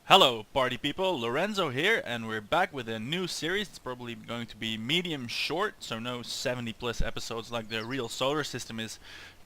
Hello party people, Lorenzo here, and we're back with a new series. It's probably going to be medium short, so no 70 plus episodes like the real solar system is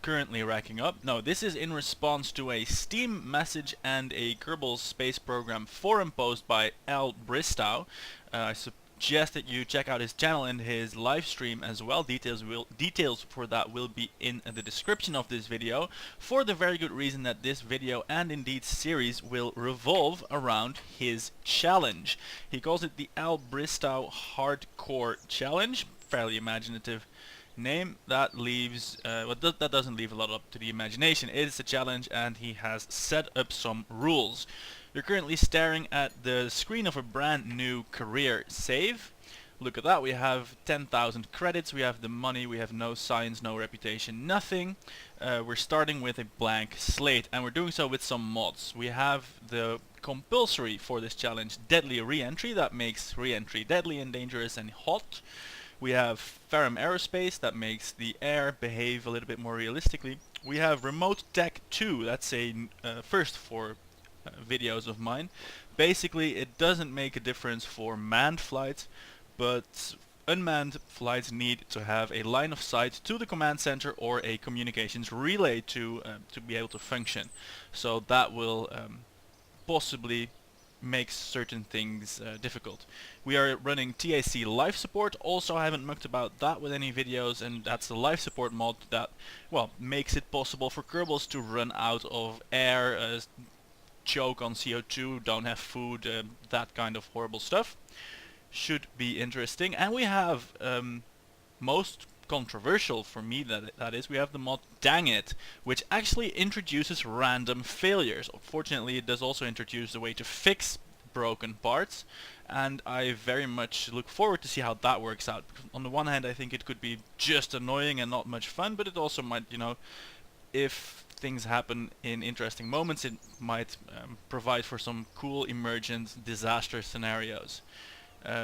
currently racking up. No, this is in response to a Steam message and a Kerbal Space Program forum post by EllBristow. I suggest that you check out his channel and his live stream as well. Details for that will be in the description of this video, for the very good reason that this video and indeed series will revolve around his challenge. He calls it the EllBristow HardKore Challenge. Fairly imaginative name. That leaves that doesn't leave a lot up to the imagination. It is a challenge and he has set up some rules. You're currently staring at the screen of a brand new career save. Look at that, we have 10,000 credits, we have the money, we have no science, no reputation, nothing. We're starting with a blank slate, and we're doing so with some mods. We have the compulsory for this challenge deadly re-entry, that makes re-entry deadly and dangerous and hot. We have Ferrum Aerospace, that makes the air behave a little bit more realistically. We have Remote Tech 2, that's a first for videos of mine. Basically it doesn't make a difference for manned flights, but unmanned flights need to have a line of sight to the command center or a communications relay to be able to function. So that will possibly make certain things difficult. We are running TAC life support. Also haven't mucked about that with any videos, and that's the life support mod that, well, makes it possible for Kerbals to run out of air, choke on CO2, don't have food, that kind of horrible stuff. Should be interesting. And we have most controversial for me, that is, we have the mod DangIt, which actually introduces random failures. Fortunately, it does also introduce a way to fix broken parts, and I very much look forward to see how that works out. On the one hand, I think it could be just annoying and not much fun, but it also might, you know, if things happen in interesting moments, it might provide for some cool emergent disaster scenarios.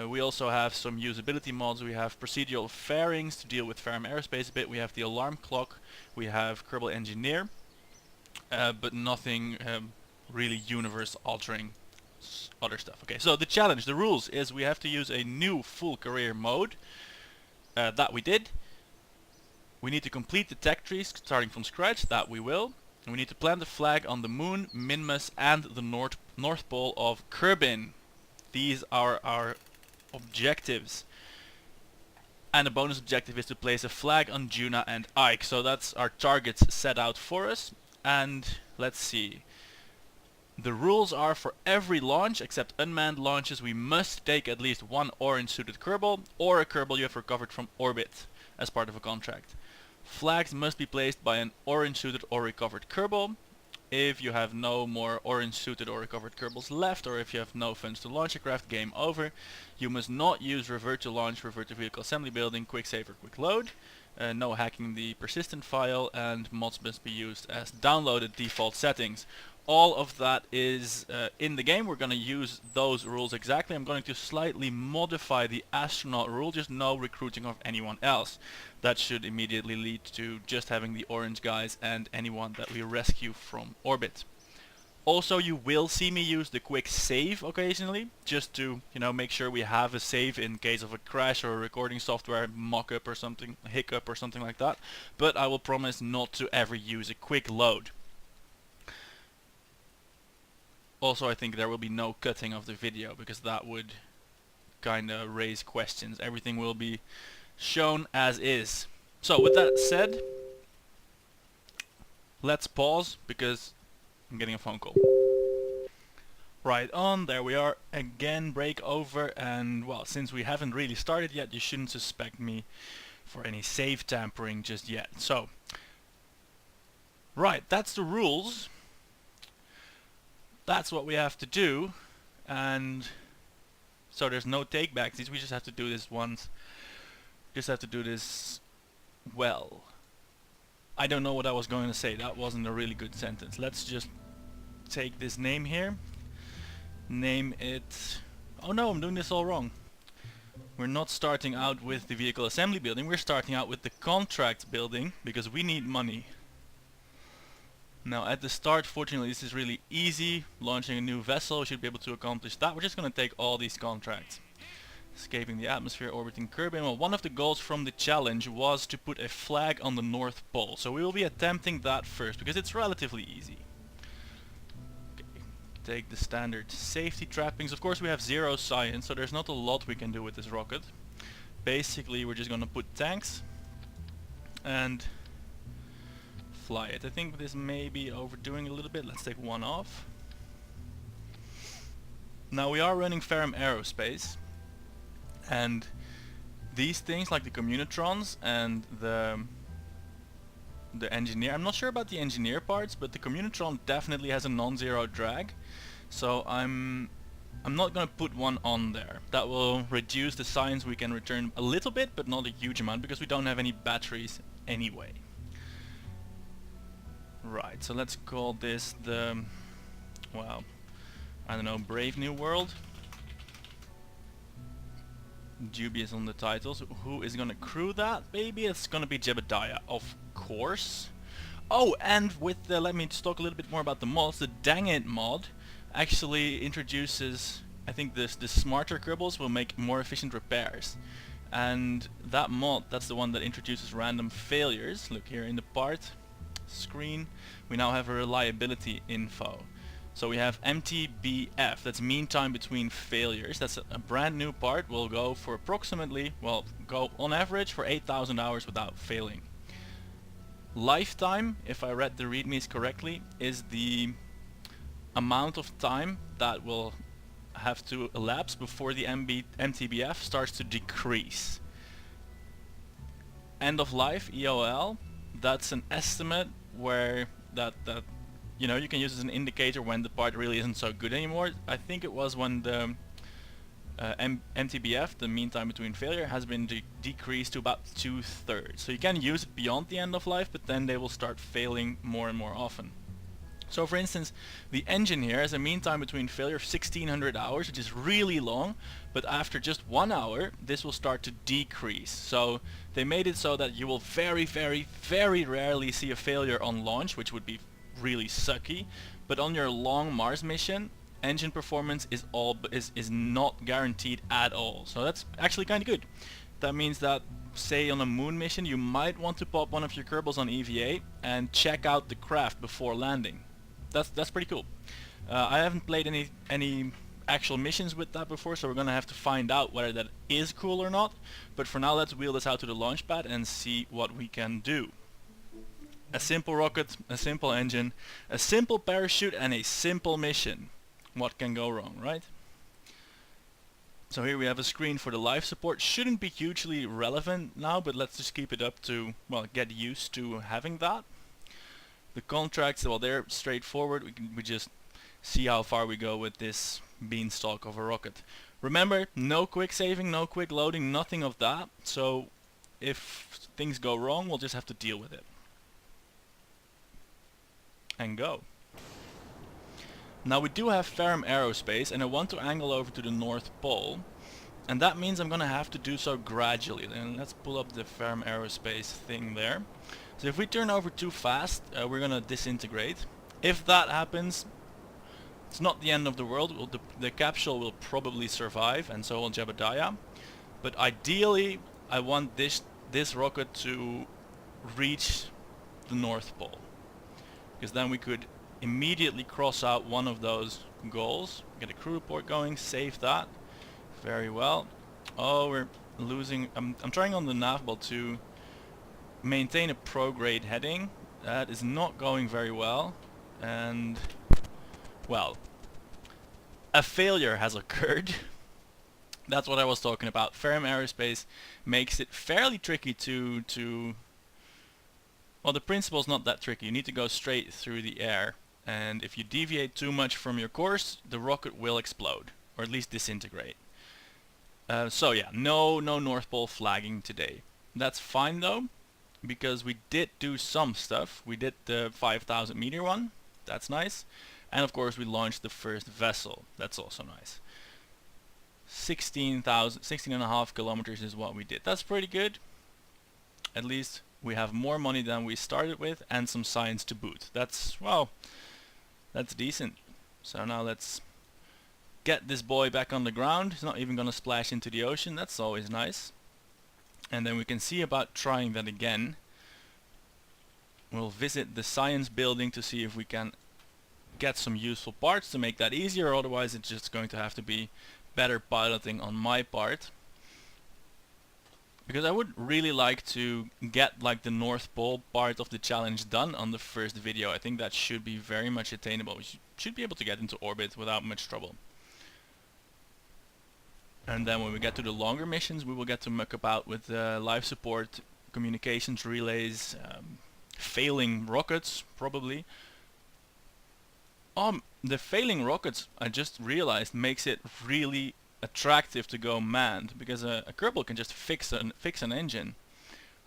We also have some usability mods. We have procedural fairings to deal with Ferrum Aerospace a bit. We have the alarm clock. We have Kerbal Engineer, but nothing really universe altering other stuff. Okay, so the challenge, the rules is we have to use a new full career mode. That we did. We need to complete the tech trees starting from scratch, that we will. And we need to plant the flag on the moon, Minmus, and the North Pole of Kerbin. These are our objectives. And a bonus objective is to place a flag on Duna and Ike. So that's our targets set out for us. And let's see. The rules are for every launch, except unmanned launches, we must take at least one orange-suited Kerbal, or a Kerbal you have recovered from orbit as part of a contract. Flags must be placed by an orange-suited or recovered Kerbal. If you have no more orange-suited or recovered Kerbals left, or if you have no funds to launch a craft, game over. You must not use revert to launch, revert to vehicle assembly building, quick save or quick load. No hacking the persistent file, and mods must be used as downloaded default settings. All of that is in the game. We're going to use those rules exactly. I'm going to slightly modify the astronaut rule, just no recruiting of anyone else. That should immediately lead to just having the orange guys and anyone that we rescue from orbit. Also, you will see me use the quick save occasionally, just to, you know, make sure we have a save in case of a crash or a recording software mock-up or something, hiccup or something like that. But I will promise not to ever use a quick load. Also, I think there will be no cutting of the video, because that would kinda raise questions. Everything will be shown as is. So with that said, let's pause, because I'm getting a phone call. Right on, there we are again, break over, and well, since we haven't really started yet, you shouldn't suspect me for any save tampering just yet. So, right, that's the rules. That's what we have to do, and so there's no takebacks. We just have to do this once. Just have to do this well. I don't know what I was going to say. That wasn't a really good sentence. Let's just take this name here. Name it... Oh no, I'm doing this all wrong. We're not starting out with the vehicle assembly building. We're starting out with the contract building, because we need money. Now at the start, fortunately, this is really easy. Launching a new vessel, we should be able to accomplish that. We're just going to take all these contracts. Escaping the atmosphere, orbiting Kerbin. Well, one of the goals from the challenge was to put a flag on the North Pole. So we will be attempting that first, because it's relatively easy. Okay. Take the standard safety trappings. Of course we have 0 science, so there's not a lot we can do with this rocket. Basically we're just going to put tanks and fly it. I think this may be overdoing a little bit. Let's take one off. Now we are running Ferrum Aerospace, and these things like the communitrons and the engineer, I'm not sure about the engineer parts, but the communitron definitely has a non-zero drag, so I'm not going to put one on there. That will reduce the science we can return a little bit, but not a huge amount, because we don't have any batteries anyway. Right, so let's call this the, well, I don't know, Brave New World. Dubious on the titles. Who is gonna crew that? Maybe it's gonna be Jebediah, of course. Oh, and with the, let me just talk a little bit more about the mods. The DangIt mod actually introduces, I think the smarter Kerbals will make more efficient repairs. And that mod, that's the one that introduces random failures. Look here in the part screen, we now have a reliability info. So we have MTBF, that's mean time between failures. That's a brand new part, will go for approximately, well, go on average for 8,000 hours without failing. Lifetime, if I read the readmes correctly, is the amount of time that will have to elapse before the MTBF starts to decrease. End of life, EOL, that's an estimate where that you know, you can use as an indicator when the part really isn't so good anymore. I think it was when the MTBF, the mean time between failure, has been decreased to about 2/3. So you can use it beyond the end of life, but then they will start failing more and more often. So for instance, the engineer has a mean time between failure of 1600 hours, which is really long, but after just 1 hour, this will start to decrease. So they made it so that you will very, very, very rarely see a failure on launch, which would be really sucky, but on your long Mars mission, engine performance is not guaranteed at all. So that's actually kind of good. That means that, say on a moon mission, you might want to pop one of your Kerbals on EVA and check out the craft before landing. That's pretty cool. I haven't played any actual missions with that before, so we're gonna have to find out whether that is cool or not. But for now, let's wheel this out to the launch pad and see what we can do. A simple rocket, a simple engine, a simple parachute, and a simple mission. What can go wrong, right? So here we have a screen for the life support. Shouldn't be hugely relevant now, but let's just keep it up to, well, get used to having that. The contracts, well, they're straightforward. We just see how far we go with this beanstalk of a rocket. Remember, no quick saving, no quick loading, nothing of that. So if things go wrong, we'll just have to deal with it. And go. Now we do have Ferrum Aerospace, and I want to angle over to the North Pole, and that means I'm gonna have to do so gradually. And let's pull up the Ferrum Aerospace thing there. So if we turn over too fast, we're gonna disintegrate. If that happens, it's not the end of the world. The capsule will probably survive, and so will Jebediah. But ideally, I want this rocket to reach the North Pole, because then we could immediately cross out one of those goals. Get a crew report going, save that. Very well. Oh, we're losing. I'm trying on the navball to maintain a prograde heading. That is not going very well, and well, a failure has occurred. That's what I was talking about. Ferrum Aerospace makes it fairly tricky to well, the principle's not that tricky. You need to go straight through the air, and if you deviate too much from your course, the rocket will explode, or at least disintegrate. So yeah, no North Pole flagging today. That's fine though, because we did do some stuff. We did the 5,000 meter one, that's nice, and of course we launched the first vessel, that's also nice. 16.5 kilometers is what we did. That's pretty good. At least We have more money than we started with, and some science to boot. That's, well, that's decent. So now let's get this boy back on the ground. He's not even gonna splash into the ocean. That's always nice. And then we can see about trying that again. We'll visit the science building to see if we can get some useful parts to make that easier, otherwise it's just going to have to be better piloting on my part. Because I would really like to get like the North Pole part of the challenge done on the first video. I think that should be very much attainable. We should be able to get into orbit without much trouble. And then when we get to the longer missions, we will get to muck about with life support, communications relays, failing rockets probably. The failing rockets, I just realized, makes it really attractive to go manned, because a Kerbal can just fix an engine,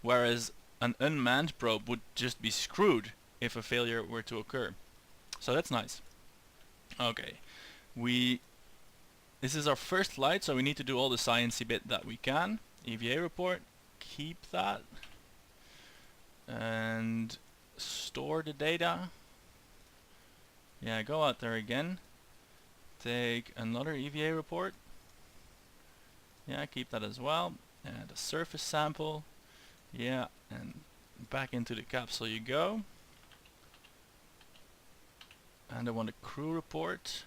whereas an unmanned probe would just be screwed if a failure were to occur. So that's nice. Okay, this is our first flight, so we need to do all the sciencey bit that we can. EVA report, keep that, and store the data. Yeah, go out there again. Take another EVA report. Yeah, keep that as well. And a surface sample. Yeah, and back into the capsule you go. And I want a crew report.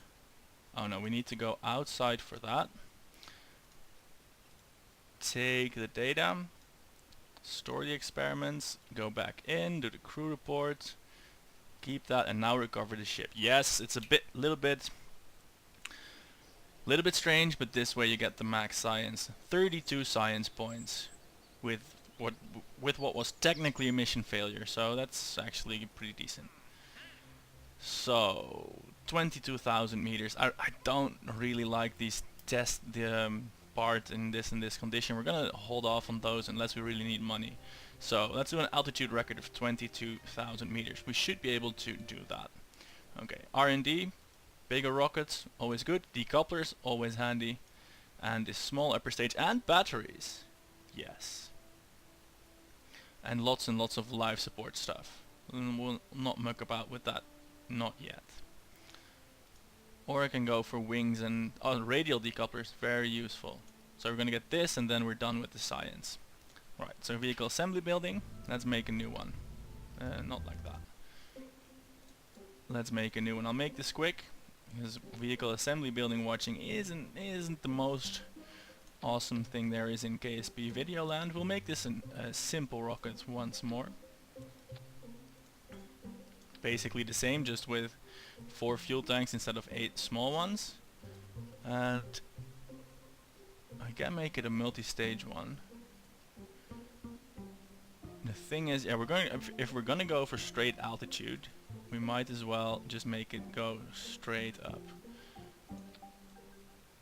Oh no, we need to go outside for that. Take the data. Store the experiments. Go back in, do the crew report. Keep that, and now recover the ship. Yes, it's a little bit strange, but this way you get the max science. 32 science points with what was technically a mission failure, so that's actually pretty decent. So 22,000 meters. I don't really like these part in this condition. We're gonna hold off on those unless we really need money. So let's do an altitude record of 22,000 meters. We should be able to do that. Okay, R&D, bigger rockets, always good. Decouplers, always handy. And this small upper stage, and batteries. Yes. And lots of life support stuff. We'll not muck about with that, not yet. Or I can go for wings and radial decouplers, very useful. So we're gonna get this, and then we're done with the science. Right, so vehicle assembly building, let's make a new one. Not like that. Let's make a new one. I'll make this quick, because vehicle assembly building watching isn't the most awesome thing there is in KSP Videoland. We'll make this a simple rocket once more. Basically the same, just with 4 fuel tanks instead of 8 small ones. And I can make it a multi-stage one. The thing is, yeah, if we're gonna go for straight altitude, we might as well just make it go straight up.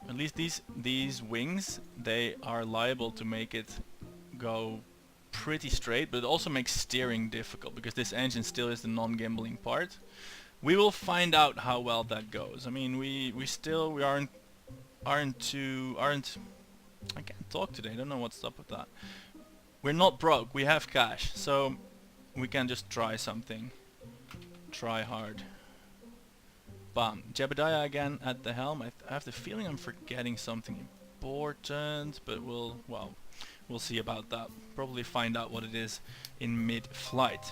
At least these wings, they are liable to make it go pretty straight, but it also makes steering difficult because this engine still is the non-gimbling part. We will find out how well that goes. I mean, we aren't I can't talk today. I don't know what's up with that. We're not broke, we have cash, so we can just try something. Try hard. Bam. Jebediah again at the helm. I have the feeling I'm forgetting something important, but we'll see about that. Probably find out what it is in mid-flight.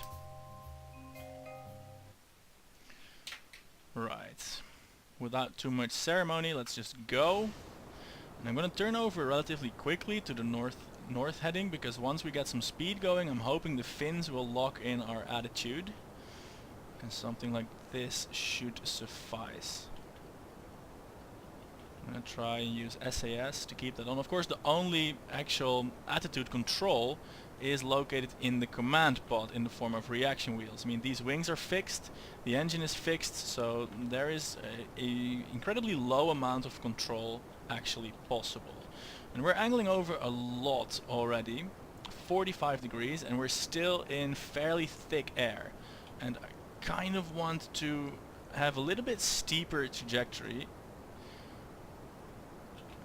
Right. Without too much ceremony, let's just go. And I'm gonna turn over relatively quickly to the north heading, because once we get some speed going, I'm hoping the fins will lock in our attitude. And something like this should suffice. I'm gonna try and use SAS to keep that on. Of course, the only actual attitude control is located in the command pod in the form of reaction wheels. I mean, these wings are fixed, the engine is fixed, so there is a incredibly low amount of control actually possible. And we're angling over a lot already, 45 degrees, and we're still in fairly thick air. And I kind of want to have a little bit steeper trajectory.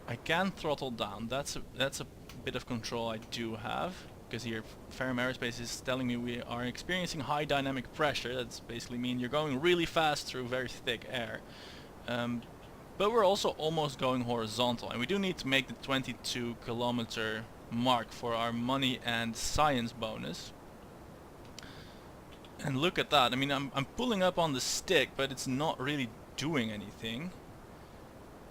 I can throttle down, that's a bit of control I do have. because here Ferrum Aerospace is telling me we are experiencing high dynamic pressure. That's basically mean you're going really fast through very thick air. But we're also almost going horizontal, and we do need to make the 22 kilometer mark for our money and science bonus. And look at that. I mean, I'm pulling up on the stick, but it's not really doing anything.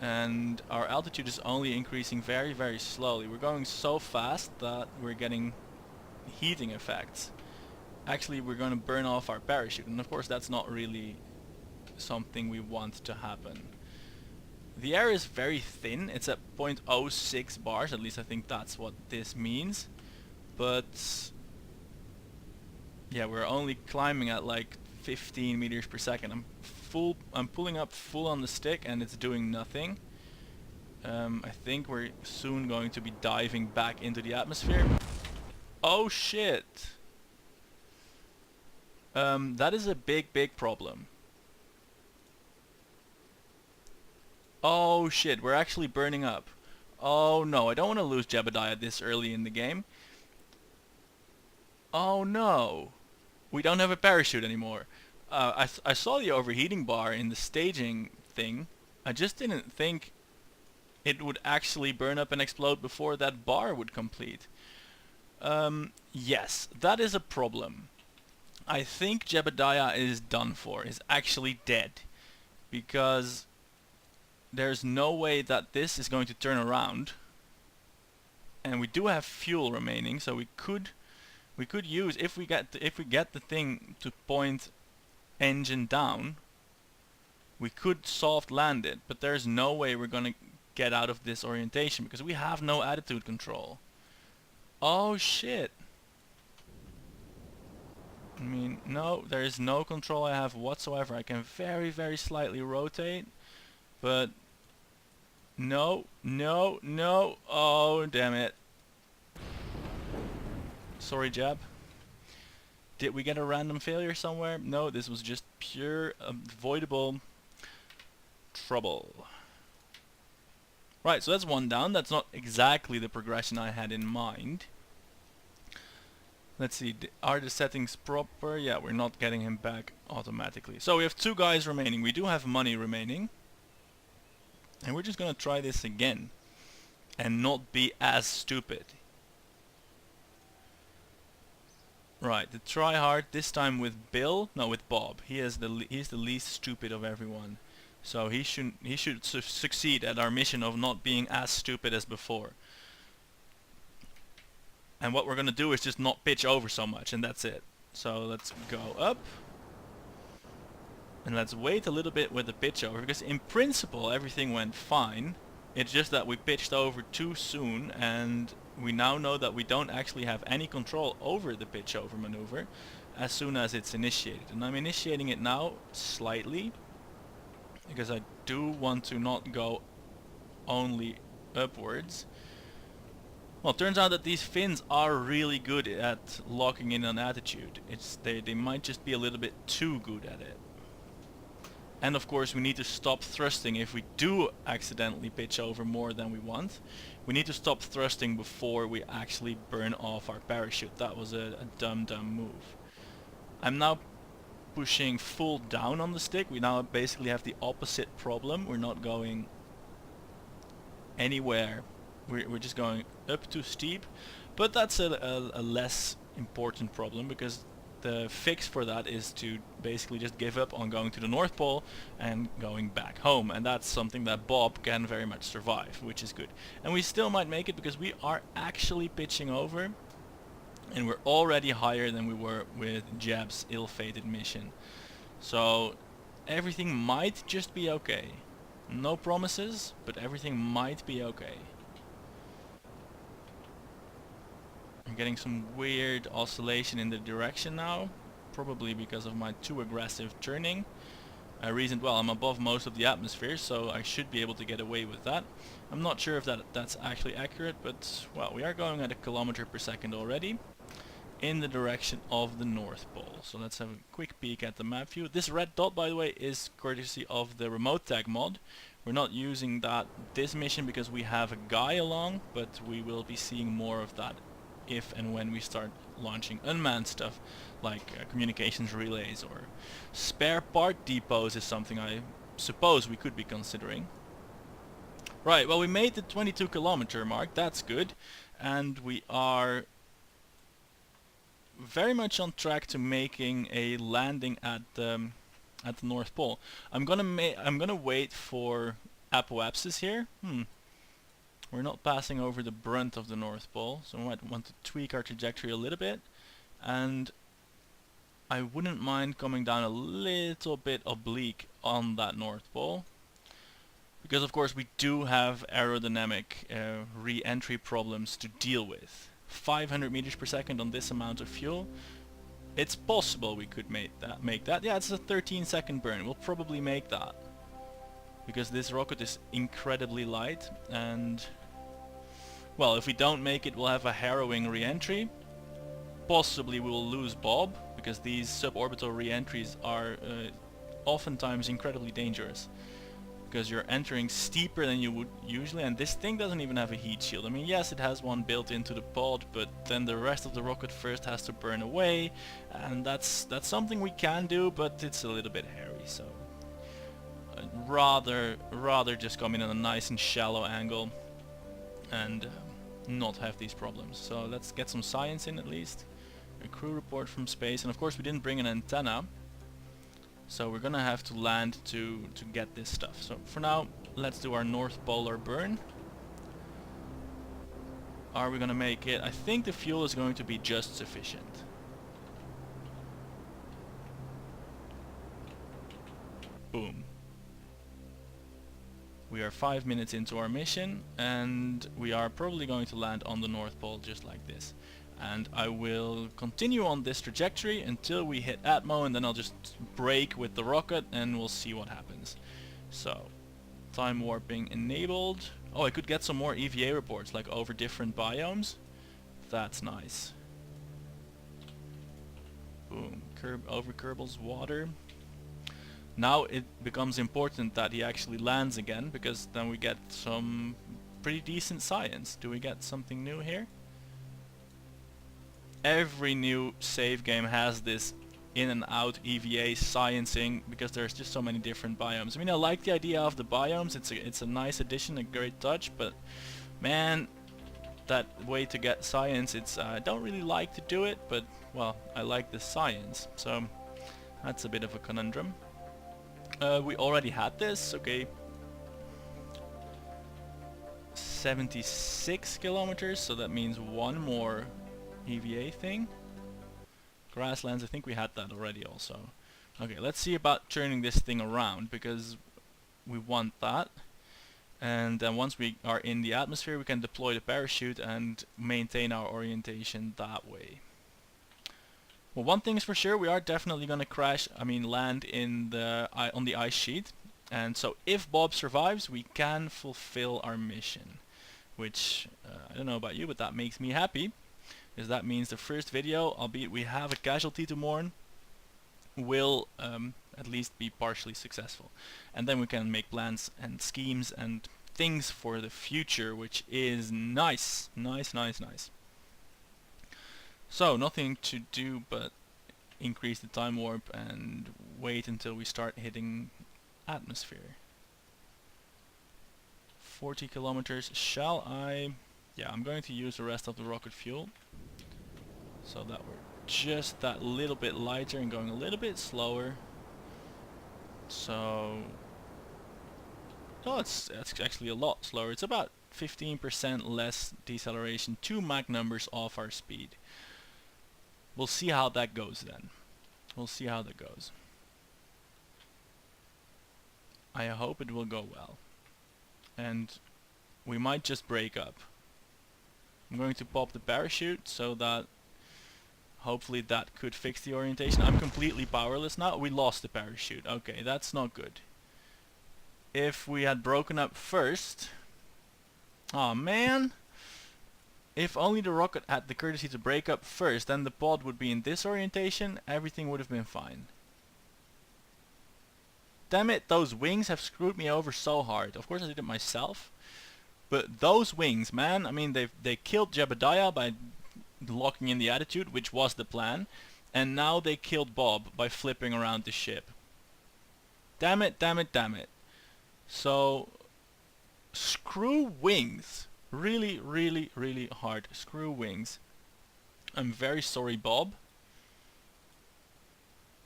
And our altitude is only increasing very, very slowly. We're going so fast that we're getting heating effects. Actually, we're going to burn off our parachute, and of course that's not really something we want to happen. The air is very thin. It's at 0.06 bars, at least I think that's what this means. But yeah, we're only climbing at like 15 meters per second. I'm pulling up full on the stick and it's doing nothing. I think we're soon going to be diving back into the atmosphere. Oh shit! That is a big problem. Oh shit, we're actually burning up. Oh no, I don't want to lose Jebediah this early in the game. Oh no! We don't have a parachute anymore. I saw the overheating bar in the staging thing. I just didn't think it would actually burn up and explode before that bar would complete. Yes, that is a problem. I think Jebediah is done for, is actually dead. Because there's no way that this is going to turn around. And we do have fuel remaining, so we could use, if we get the thing to point engine down, we could soft land it, but there's no way we're gonna get out of this orientation because we have no attitude control. Oh shit. I mean, no, there is no control I have whatsoever. I can very slightly rotate, but no. Oh damn it. Sorry, Jeb. Did we get a random failure somewhere? No, this was just pure avoidable trouble. Right, so that's one down. That's not exactly the progression I had in mind. Let's see, are the settings proper? Yeah, we're not getting him back automatically. So we have 2 guys remaining. We do have money remaining. And we're just gonna try this again. And not be as stupid. Right, the try hard this time with Bob. He's the least stupid of everyone, so he should succeed at our mission of not being as stupid as before. And what we're gonna do is just not pitch over so much, and that's it. So let's go up, and let's wait a little bit with the pitch over, because in principle everything went fine. It's just that we pitched over too soon, and we now know that we don't actually have any control over the pitch over maneuver as soon as it's initiated. And I'm initiating it now slightly because I do want to not go only upwards. Well, it turns out that these fins are really good at locking in on attitude. They might just be a little bit too good at it. And of course we need to stop thrusting if we do accidentally pitch over more than we want. We need to stop thrusting before we actually burn off our parachute. That was a dumb move. I'm now pushing full down on the stick. We now basically have the opposite problem. We're not going anywhere. We're just going up too steep. But that's a less important problem, because the fix for that is to basically just give up on going to the North Pole and going back home, and that's something that Bob can very much survive, which is good. And we still might make it because we are actually pitching over, and we're already higher than we were with Jeb's ill-fated mission. So everything might just be okay. No promises, but everything might be okay. I'm getting some weird oscillation in the direction now, probably because of my too aggressive turning. Well, I'm above most of the atmosphere, so I should be able to get away with that. I'm not sure if that's actually accurate, but well, we are going at 1 kilometer per second already in the direction of the North Pole. So let's have a quick peek at the map view. This red dot, by the way, is courtesy of the remote tag mod. We're not using this mission because we have a guy along, but we will be seeing more of that if and when we start launching unmanned stuff, like communications relays or spare part depots is something I suppose we could be considering. Right, well, we made the 22-kilometer mark, that's good, and we are very much on track to making a landing at the North Pole. I'm gonna wait for apoapsis here. We're not passing over the brunt of the North Pole, so we might want to tweak our trajectory a little bit, and I wouldn't mind coming down a little bit oblique on that North Pole, because of course we do have aerodynamic re-entry problems to deal with. 500 meters per second on this amount of fuel. It's possible we could make that. Yeah, it's a 13-second burn. We'll probably make that, because this rocket is incredibly light, and well, if we don't make it, we'll have a harrowing re-entry. Possibly we will lose Bob, because these suborbital re-entries are oftentimes incredibly dangerous, because you're entering steeper than you would usually, and this thing doesn't even have a heat shield. I mean, yes, it has one built into the pod, but then the rest of the rocket first has to burn away, and that's something we can do, but it's a little bit hairy, so rather just come in on a nice and shallow angle and not have these problems. So let's get some science in at least. A crew report from space, and of course we didn't bring an antenna, so we're gonna have to land to get this stuff. So for now, let's do our North Polar burn. Are we gonna make it? I think the fuel is going to be just sufficient. Boom. We are 5 minutes into our mission, and we are probably going to land on the North Pole just like this. And I will continue on this trajectory until we hit Atmo, and then I'll just brake with the rocket and we'll see what happens. So, time warping enabled. Oh, I could get some more EVA reports, like over different biomes. That's nice. Boom, over Kerbal's water. Now it becomes important that he actually lands again, because then we get some pretty decent science. Do we get something new here? Every new save game has this in and out EVA sciencing, because there's just so many different biomes. I mean, I like the idea of the biomes, it's a nice addition, a great touch, but man, that way to get science, I don't really like to do it, but well, I like the science, so that's a bit of a conundrum. We already had this, okay. 76 kilometers, so that means one more EVA thing. Grasslands, I think we had that already also. Okay, let's see about turning this thing around, because we want that. And then once we are in the atmosphere, we can deploy the parachute and maintain our orientation that way. Well, one thing is for sure, we are definitely going to land in on the ice sheet. And so if Bob survives, we can fulfill our mission. Which, I don't know about you, but that makes me happy. Because that means the first video, albeit we have a casualty to mourn, will at least be partially successful. And then we can make plans and schemes and things for the future, which is nice. Nice, nice, nice. So, nothing to do but increase the time warp and wait until we start hitting atmosphere. 40 kilometers. Shall I? Yeah, I'm going to use the rest of the rocket fuel, so that we're just that little bit lighter and going a little bit slower. So, oh, it's actually a lot slower. It's about 15% less deceleration, 2 Mach numbers off our speed. We'll see how that goes then. We'll see how that goes. I hope it will go well. And we might just break up. I'm going to pop the parachute so that hopefully that could fix the orientation. I'm completely powerless now. We lost the parachute. Okay, that's not good. If we had broken up first... Aw, man! If only the rocket had the courtesy to break up first, then the pod would be in this orientation, everything would have been fine. Damn it, those wings have screwed me over so hard. Of course I did it myself. But those wings, man, I mean, they killed Jebediah by locking in the attitude, which was the plan, and now they killed Bob by flipping around the ship. Damn it, damn it, damn it. So, screw wings. Really, really, really hard. Screw wings. I'm very sorry, Bob.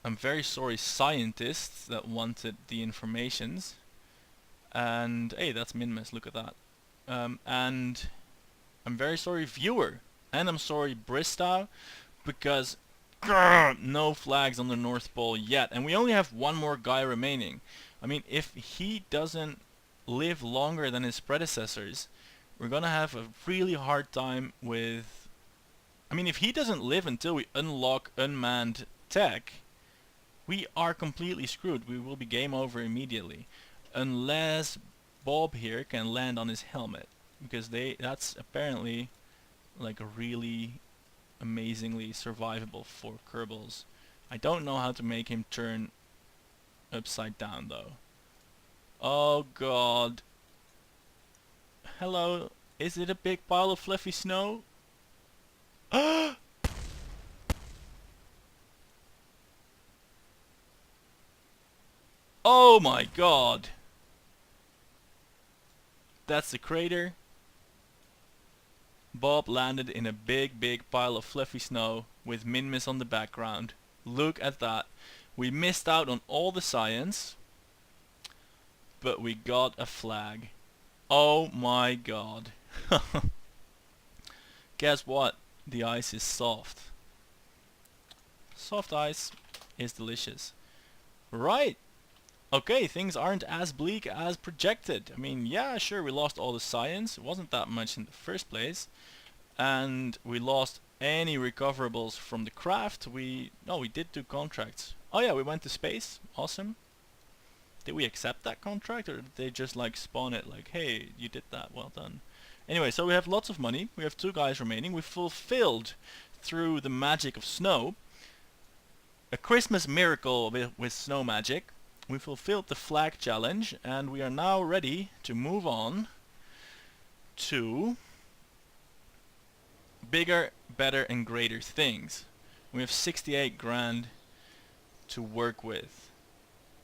I'm very sorry, scientists that wanted the informations. And, hey, that's Minmus, look at that. And I'm very sorry, viewer. And I'm sorry, Bristow, because no flags on the North Pole yet. And we only have one more guy remaining. I mean, if he doesn't live longer than his predecessors, we're gonna have a really hard time with... I mean, if he doesn't live until we unlock unmanned tech, we are completely screwed. We will be game over immediately. Unless Bob here can land on his helmet. Because that's apparently like a really amazingly survivable for Kerbals. I don't know how to make him turn upside down though. Oh god. Hello, is it a big pile of fluffy snow? Oh my god. That's the crater. Bob landed in a big pile of fluffy snow with Minmus on the background. Look at that. We missed out on all the science, but we got a flag. Oh my god. Guess what? The ice is soft. Soft ice is delicious. Right. Okay, things aren't as bleak as projected. I mean, yeah, sure, we lost all the science. It wasn't that much in the first place. And we lost any recoverables from the craft. We did 2 contracts. Oh yeah, we went to space. Awesome. Did we accept that contract, or did they just like spawn it like, hey, you did that, well done. Anyway, so we have lots of money. We have 2 guys remaining. We fulfilled, through the magic of snow, a Christmas miracle with snow magic. We fulfilled the flag challenge, and we are now ready to move on to bigger, better and greater things. We have 68 grand to work with.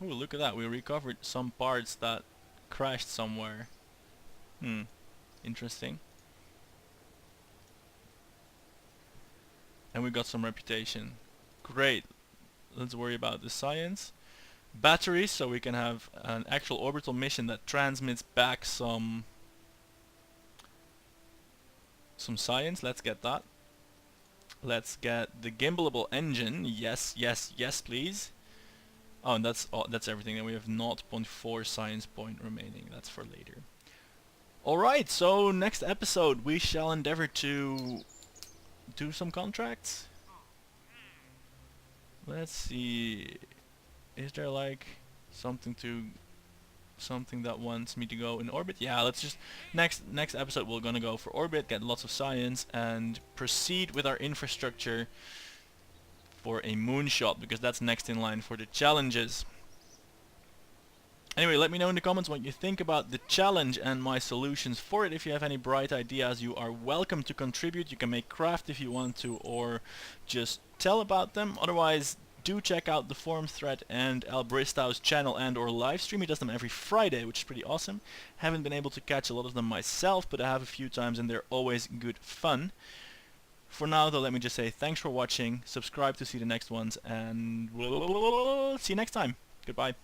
Ooh, look at that, we recovered some parts that crashed somewhere. Interesting. And we got some reputation. Great. Let's worry about the science. Batteries, so we can have an actual orbital mission that transmits back some science. Let's get that. Let's get the gimbalable engine. Yes, yes, yes, please. Oh, and that's everything. And we have 0.4 science point remaining. That's for later. Alright, so next episode we shall endeavor to do some contracts. Let's see. Is there like something that wants me to go in orbit? Yeah, let's just next episode we're gonna go for orbit, get lots of science, and proceed with our infrastructure for a moonshot, because that's next in line for the challenges. Anyway, let me know in the comments what you think about the challenge and my solutions for it. If you have any bright ideas, you are welcome to contribute. You can make craft if you want to, or just tell about them. Otherwise, do check out the forum thread and EllBristow's channel and or live stream. He does them every Friday, which is pretty awesome. Haven't been able to catch a lot of them myself, but I have a few times and they're always good fun. For now though, let me just say thanks for watching, subscribe to see the next ones, and we'll see you next time. Goodbye.